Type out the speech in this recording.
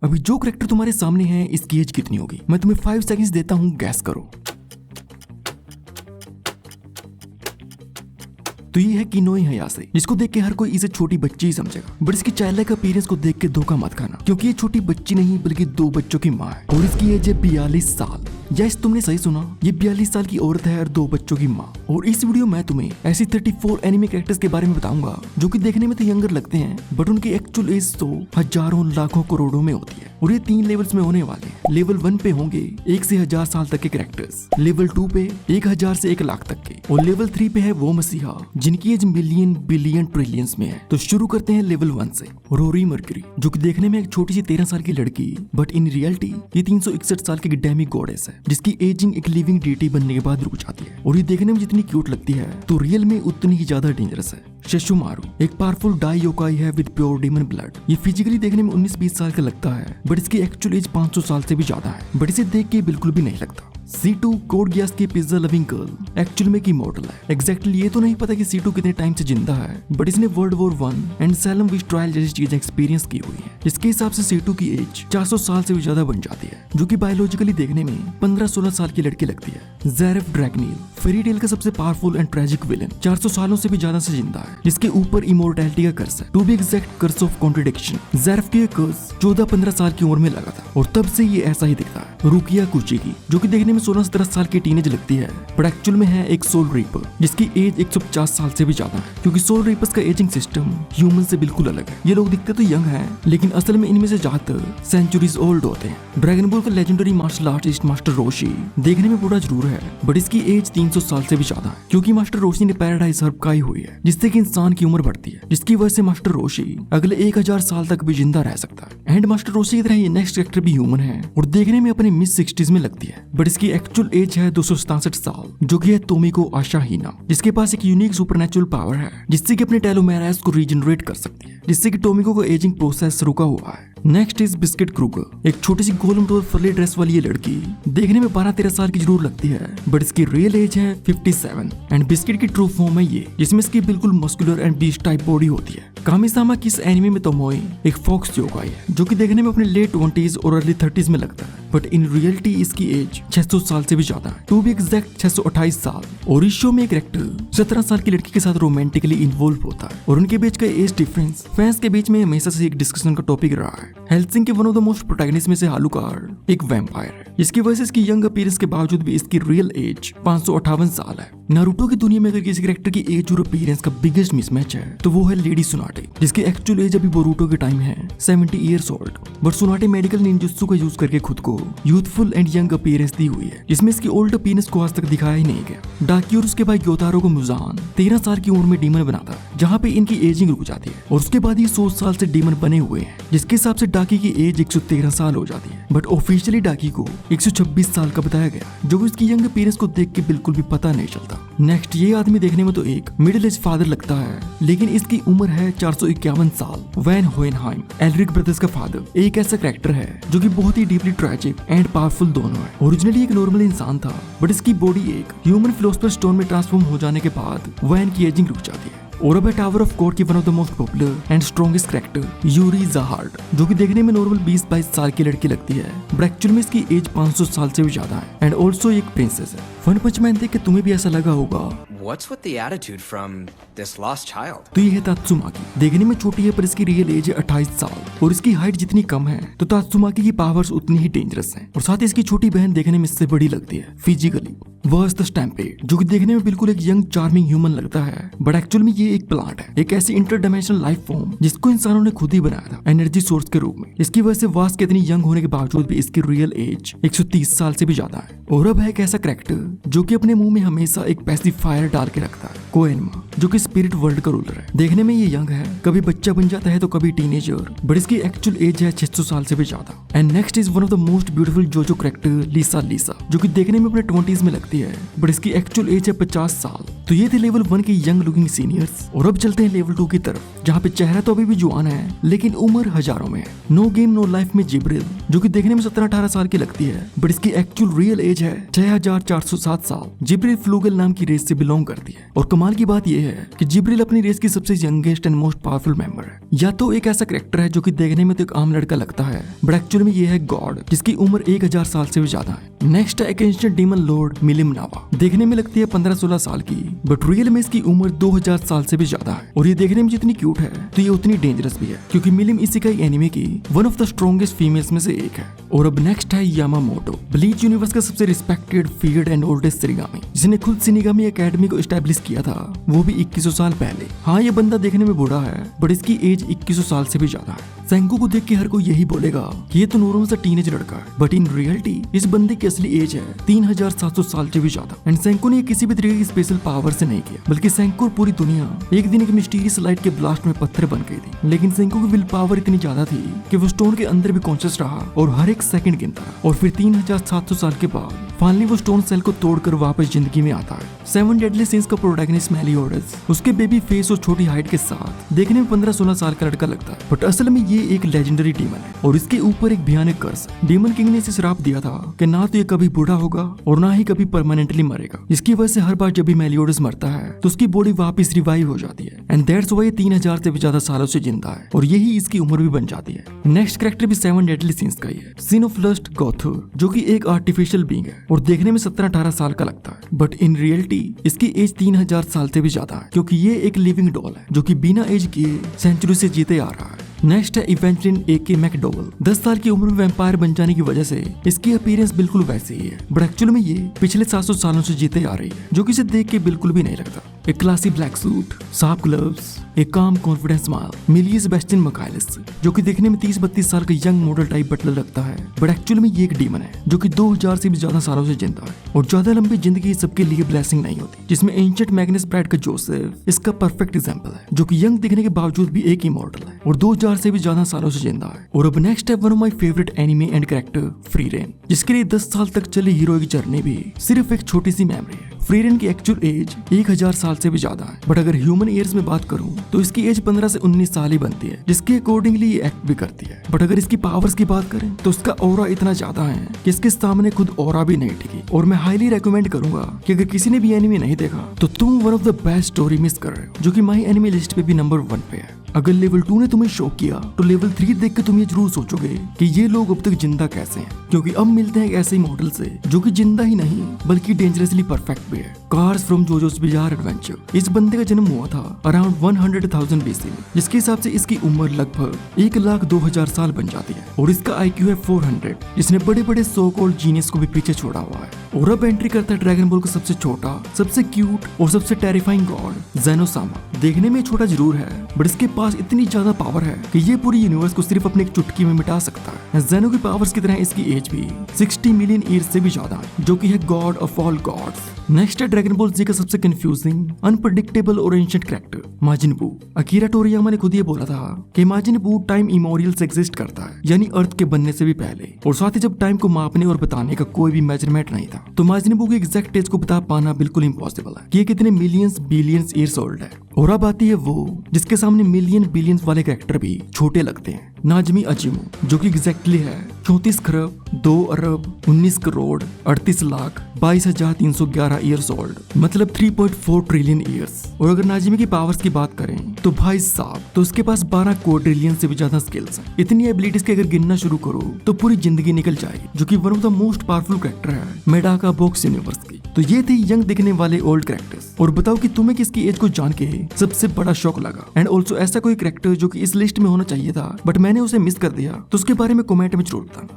अभी जो करेक्टर तुम्हारे सामने है इसकी एज कितनी होगी? मैं तुम्हें 5 सेकंड्स देता हूँ, गैस करो। तो ये है किनोए हयासे, जिसको देख के हर कोई इसे छोटी बच्ची ही समझेगा, बट इसकी चाइल्ड लाइक अपीयरेंस को देख के धोखा मत खाना, क्योंकि ये छोटी बच्ची नहीं बल्कि 2 बच्चों की माँ है और इसकी एज है 42 साल। यस, तुमने सही सुना, ये 42 साल की औरत है और 2 बच्चों की माँ। और इस वीडियो में तुम्हें ऐसी 34 एनिमे कैरेक्टर्स के बारे में बताऊंगा जो कि देखने में तो यंगर लगते हैं, बट उनकी एक्चुअल एज तो हजारों लाखों करोड़ों में होती है। और ये 3 लेवल्स में होने वाले हैं। लेवल 1 पे होंगे 1 से 1000 साल तक के कैरेक्टर्स, लेवल 2 पे 1000 से 1 लाख तक के, और लेवल 3 पे है वो मसीहा जिनकी एज मिलियन बिलियन ट्रिलियंस में है। तो शुरू करते हैं लेवल 1 से। रोरी मर्क्यूरी, जो कि देखने में एक छोटी सी 13 साल की लड़की, बट इन रियलिटी ये 361 साल की डेमी गॉडेस है, जिसकी एजिंग एक लिविंग डीटी बनने के बाद रुक जाती है। और ये देखने में जितनी क्यूट लगती है तो रियल में उतनी ही ज्यादा डेंजरस है। शिशुमारू एक पावरफुल डाई योकाई है विद प्योर डीमन ब्लड। ये फिजिकली देखने में 19-20 साल का लगता है, बट इसकी एक्चुअल एज 500 साल से भी ज्यादा है, बट इसे देख के बिल्कुल भी नहीं लगता। C2 कोड गियास की पिज्जा लविंग गर्ल एक्चुअल में की मॉडल है। एग्जैक्टली ये तो नहीं पता कि C2 कितने टाइम से जिंदा है, बट इसने world war 1 and slam which trial जैसी चीजें एक्सपीरियंस की हुई है। इसके हिसाब से C2 की एज 400 साल से भी ज्यादा बन जाती है, जो कि बायोलॉजिकली देखने में 15-16 साल की लड़की लगती है। ज़ेरेफ ड्रैगनील फेरी टेल का सबसे पावरफुल एंड ट्रेजिक विलन, 400 सालों से भी ज्यादा से जिंदा है, जिसके ऊपर इमोर्टैलिटी का कर्स है, to be exact curse of contradiction. Zeref की कर्स 14-15 साल की उम्र में लगा था और तब से ये ऐसा ही दिखता है। रुकिया कुचिकी, जो कि देखने में 16-17 साल की टीनेज लगती है, बट एक्चुअल में है एक सोल रीपर जिसकी एज 150 साल से भी ज्यादा है, क्योंकि सोल रीपर्स का एजिंग सिस्टम ह्यूमन से बिल्कुल अलग है। ये लोग दिखते तो यंग हैं, लेकिन असल में इनमें से ज्यादातर सेंचुरीज ओल्ड होते हैं। ड्रैगन बॉल का लेजेंडरी मार्शल आर्टिस्ट मास्टर रोशी देखने में बूढ़ा जरूर है, बट इसकी एज 300 साल से भी ज्यादा है, क्योंकि मास्टर रोशी ने पैराडाइज हर्ब खाई हुई है, जिससे कि इंसान की उम्र बढ़ती है, जिसकी वजह से मास्टर रोशी अगले 1000 साल तक भी जिंदा रह सकता है। एंड मास्टर रोशी की तरह ये नेक्स्ट कैरेक्टर भी ह्यूमन है और देखने में अपने मिड 60s में लगती है, बट इसकी एक्चुअल एज है 267 साल, जो कि है तोमिको आशाहीना, जिसके पास एक यूनिक सुपरनेचुरल पावर है, जिससे कि अपने टेलोमेरास को रीजनरेट कर सकती है, जिससे कि टोमिको का एजिंग प्रोसेस रुका हुआ है। नेक्स्ट इज बिस्किट क्रूगर, एक छोटी सी गोलम टोर फर्ली ड्रेस वाली ये लड़की देखने में 12-13 साल की जरूर लगती है, बट इसकी रियल एज है 57। एंड बिस्किट की ट्रू फॉर्म है ये, जिसमें इसकी बिल्कुल muscular and beast type body होती है। कामिसामा की इस एनिमे में तोमोई एक फॉक्स योकाई है, जो कि देखने में अपने लेट 20s और अर्ली 30s में लगता है, बट इन रियलिटी इसकी एज 600 साल से भी ज्यादा है, टू बी एग्जैक्ट 628 साल। और इस शो में एक कैरेक्टर 17 साल की लड़की के साथ रोमांटिकली इन्वॉल्व होता है, और उनके बीच का एज डिफरेंस फैंस के बीच में हमेशा से एक डिस्कशन का टॉपिक रहा है। हेल्सिंग के one of the most protagonist में से हालुकार्ड एक वैम्पायर है, इसकी वजह से इसकी यंग अपीयरेंस के बावजूद भी इसकी रियल एज 558 साल है। नारुतो की दुनिया में अगर किसी कैरेक्टर की एज और अपीयरेंस का बिगेस्ट मिसमैच है तो वो है लेडी सुनाटे, जिसकी एक्चुअल एज अभी बोरुतो के टाइम है 70 years old, but Tsunade medical ninjutsu का यूज करके खुद को यूथफुल एंड यंग अपीयरेंस दी हुई है, जिसमें इसकी ओल्ड अपीयरेंस को आज तक दिखाया ही नहीं गया। डाकी और उसके भाई ग्योतारो को मुजान 13 साल की उम्र में डीमन बनाता है, जहाँ पे इनकी एजिंग रुक जाती है, और उसके बाद ये 100 साल से डीमन बने हुए हैं, जिसके हिसाब से डाकी की एज 113 साल हो जाती है, बट ऑफिशियली डाकी को 126 साल का बताया गया, जो इसकी यंग अपीयरेंस को देख के बिल्कुल भी पता नहीं चलता। नेक्स्ट, ये आदमी देखने में तो एक मिडिल एज फादर लगता है, लेकिन इसकी उम्र है 451 साल। वैन होहेनहाइम, एल्रिक ब्रदर्स का फादर, एक ऐसा कैरेक्टर है जो कि बहुत ही डीपली ट्रैजिक एंड पावरफुल दोनों है। ओरिजिनली एक नॉर्मल इंसान था, बट इसकी बॉडी एक ह्यूमन फिलोसफर स्टोन में ट्रांसफॉर्म हो जाने के बाद वैन की एजिंग रुक जाती है। और अब है टावर ऑफ गॉड की one of the most popular and strongest character Yuri Zahard, जो कि देखने में नॉर्मल 20-22 साल की लड़की लगती है, बट एक्चुअल में इसकी एज 500 साल से भी ज्यादा है, एंड ऑल्सो एक प्रिंसेस है। वन पंच मैन देख के तुम्हें भी ऐसा लगा होगा, What's with the attitude from this lost child? तो ये है तात्सुमाकी, देखने में छोटी है पर इसकी रियल एज है 28 साल, और इसकी हाइट जितनी कम है तो तात्सुमाकी की पावर्स उतनी ही डेंजरस हैं, और साथ ही इसकी छोटी बहन देखने में इससे बड़ी लगती है फिजिकली। वर्स द स्टैम्पेड, जो कि देखने में बिल्कुल एक यंग चार्मिंग ह्यूमन लगता है, बट एक्चुअल में ये एक प्लांट है, एक ऐसी इंटरडायमेंशनल लाइफ फॉर्म जिसको इंसानों ने खुद ही बनाया था एनर्जी सोर्स के रूप में। इसकी वजह से वास के इतनी यंग होने के बावजूद भी इसकी रियल एज 130 साल से भी ज्यादा है। और अब है एक ऐसा कैरेक्टर जो कि अपने मुंह में हमेशा एक पैसिफायर डाल के रखता है, कोएनमा, जो कि स्पिरिट वर्ल्ड का रूलर है। देखने में ये यंग है, कभी बच्चा बन जाता है तो कभी टीनेजर, बट इसकी एक्चुअल एज है 600 साल से भी ज्यादा। And next is one of the most beautiful जोजो कैरेक्टर लीसा, जो कि देखने में अपने 20s में लगती है, बट इसकी एक्चुअल एज है 50 साल। तो ये थे लेवल 1 के यंग लुकिंग सीनियर्स, और अब चलते हैं लेवल 2 की तरफ, जहाँ पे चेहरा तो अभी भी जुआन है लेकिन उम्र हजारों में है। नो गेम नो लाइफ में जिब्रिल जो कि देखने में 17-18 साल की लगती है, बट इसकी एक्चुअल रियल एज है 6407 साल। जिब्रिल फ्लूगल नाम की रेस से बिलोंग करती है और कमाल की बात यह है कि जिब्रिल अपनी रेस की सबसे youngest and most powerful member है। या तो एक ऐसा कैरेक्टर है जो कि देखने में तो एक आम लड़का लगता है, बट एक्चुअली में ये है गॉड जिसकी उम्र 1000 साल से भी ज्यादा है। नेक्स्ट है एक एंशिएंट डीमन लॉर्ड मिलिम नावा। देखने में लगती है 15-16 साल की, बट रियल में इसकी उम्र 2000 साल से भी ज्यादा है। और ये देखने में जितनी क्यूट है तो ये उतनी डेंजरस भी है, क्योंकि मिलिम इसेकाई एनिमे की one of the strongest females में से एक है। और अब नेक्स्ट है यामामोटो, ब्लीच यूनिवर्स का सबसे रिस्पेक्टेड, फीयर्ड एंड ओल्डेस्ट शिनिगामी, जिसने खुद शिनिगामी एकेडमी को एस्टैब्लिश किया था, वो भी 2100 साल पहले। हाँ, ये बंदा देखने में बूढ़ा है, बट इसकी एज 2100 साल से भी ज्यादा है। सेंगो को देख के हर कोई यही बोलेगा कि ये तो नॉर्मल सा टीनेज लड़का है, बट इन रियलिटी इस बंदे की असली एज है 3700 साल से भी ज्यादा। एंड सेंको ने किसी भी तरीके की स्पेशल पावर से नहीं किया, बल्कि सेंको और पूरी दुनिया एक दिन एक मिस्टीरियस लाइट के ब्लास्ट में पत्थर बन गई थी। लेकिन सेंको की विल पावर इतनी ज्यादा थी कि वो स्टोन के अंदर भी कॉन्शियस रहा और हर एक सेकंड गिनता रहा। और फिर 3700 साल के बाद फाइनली वो स्टोन सेल को तोड़कर वापस जिंदगी में आता है। 7 डेडली सिंस का प्रोटैगनिस्ट मेलिओडस उसके बेबी फेस और छोटी हाइट के साथ देखने में 15-16 साल का लड़का लगता है, बट असल में ये एक लेजेंडरी डीमन है और इसके ऊपर एक भयानक कर्स है। डीमन किंग ने इसे श्राप दिया था कि ना तो ये कभी बूढ़ा होगा और ना ही कभी परमानेंटली मरेगा। इसकी वजह से हर बार जब भी मेलिओडस मरता है तो उसकी बॉडी वापस रिवाइव हो जाती है, एंड दैट्स व्हाई 3000 से भी ज्यादा सालों से जिंदा है और यही इसकी उम्र भी बन जाती है। नेक्स्ट कैरेक्टर भी 7 डेडली सिंस का ही है, सिन ऑफ लस्ट गॉथर, जो कि एक आर्टिफिशियल बीइंग है और देखने में 17-18 साल का लगता है, बट इन रियलिटी इसकी एज 3000 साल से भी ज्यादा है, क्योंकि ये एक लिविंग डॉल है जो कि बिना एज किए सेंचुरी से जीते आ रहा है। नेक्स्ट है इवेंजलिन एके मैकडोवल। 10 साल की उम्र में वैम्पायर बन जाने की वजह से इसकी अपीयरेंस बिल्कुल वैसी ही है, बट एक्चुअली में ये पिछले 700 सालों से जीते आ रही है, जो कि इसे देख के बिल्कुल भी नहीं लगता। एक classy black suit, sharp gloves, एक काम कॉन्फिडेंस स्माइल, मिली सेबेस्टियन मकाइलिस, जो कि देखने में 30-32 साल का यंग मॉडल टाइप बटलर लगता है, बट एक्चुअली में ये एक डीमन है जो कि 2000 से भी ज्यादा सालों से जिंदा है। और ज्यादा लंबी जिंदगी सबके लिए ब्लेसिंग नहीं होती, जिसमें एंशिएंट मैग्नस ब्राइड का जोसेफ इसका परफेक्ट एग्जांपल है, जो कि यंग दिखने के बावजूद भी एक ही मॉडल है और 2000 से भी ज्यादा सालों से जिंदा है। और अब नेक्स्ट है one of my favourite anime and character Frieren, जिसके लिए 10 साल तक चली हीरो की जर्नी भी सिर्फ एक छोटी सी मेमोरी है। फ्रीरेन की एक्चुअल एज 1000 साल से भी ज्यादा है, बट अगर ह्यूमन ईयर्स में बात करूं तो इसकी एज 15 से 19 साल ही बनती है, जिसके अकॉर्डिंगली ये एक्ट भी करती है। बट अगर इसकी पावर्स की बात करें तो उसका ऑरा इतना ज्यादा है कि इसके सामने खुद ऑरा भी नहीं टिकी। और मैं हाईली रेकमेंड करूंगा कि अगर किसी ने भी एनिमे नहीं देखा तो तुम one of the best story miss कर रहे हो, जो कि माई एनिमे लिस्ट पे भी नंबर 1 पे है। अगर लेवल 2 ने तुम्हें शॉक किया तो लेवल 3 देख के तुम ये जरूर सोचोगे कि ये लोग अब तक जिंदा कैसे हैं, क्योंकि अब मिलते हैं एक ऐसे मॉडल से जो कि जिंदा ही नहीं बल्कि डेंजरसली परफेक्ट भी है। Cars from Jojo's bizarre adventure. इस बंदे का जन्म हुआ था अराउंड 100,000 BC में, जिसके हिसाब से इसकी उम्र लगभग 1,02,000 साल बन जाती है और इसका IQ है 400, जिसने बड़े बड़े सो कॉल्ड जीनियस को भी पीछे छोड़ा हुआ है। और अब एंट्री करता है ड्रैगन बॉल का सबसे छोटा, सबसे क्यूट और सबसे टेरिफाइंग गॉड ज़ेनोसामा। देखने में छोटा जरूर है, बट इसके पास इतनी ज्यादा पावर है कि ये पूरी यूनिवर्स को सिर्फ अपने एक चुटकी में मिटा सकता है। ज़ेनो की पावर्स की तरह इसकी एज भी 60 मिलियन ईयर्स से भी ज्यादा है, जो कि है god of all gods. Next है ड्रैगन बॉल जी का सबसे कंफ्यूजिंग, अनप्रेडिक्टेबल और ancient character Majin Buu. Akira टोरियामा ने खुद ये बोला था कि माजिन बू टाइम इमोरियल से एग्जिस्ट करता है, यानी अर्थ के बनने से भी पहले, और साथ ही जब टाइम को मापने और बताने का कोई भी मेजरमेंट नहीं था, तो माजिन बू की एग्जैक्ट एज को बता पाना बिल्कुल इम्पॉसिबल है कि ये कितने मिलियंस बिलियंस ईयर्स ओल्ड है। और अब आती है वो जिसके सामने मिलियन बिलियंस वाले कैरेक्टर भी छोटे लगते हैं, नाजमी अजीमो, जो कि एग्जैक्टली है 34 खरब 2 अरब 19 करोड़ 38 लाख 22,311 ईयर्स ओल्ड, मतलब 3.4 ट्रिलियन ईयर्स। और अगर नाजिमी की पावर्स की बात करें तो भाई साहब, तो उसके पास 12 क्वाड्रिलियन से भी ज्यादा स्किल्स हैं। इतनी एबिलिटीज के अगर गिनना शुरू करो तो पूरी जिंदगी निकल जाएगी, जो कि one of the most powerful character है मेडाका बॉक्स यूनिवर्स की। तो ये थे यंग दिखने वाले ओल्ड कैरेक्टर्स। और बताओ कि तुम्हें किसकी एज को जान के सबसे बड़ा शौक लगा, एंड ऑल्सो ऐसा कोई कैरेक्टर जो कि इस लिस्ट में होना चाहिए था बट मैंने उसे मिस कर दिया, तो उसके बारे में कमेंट में जरूर बताना।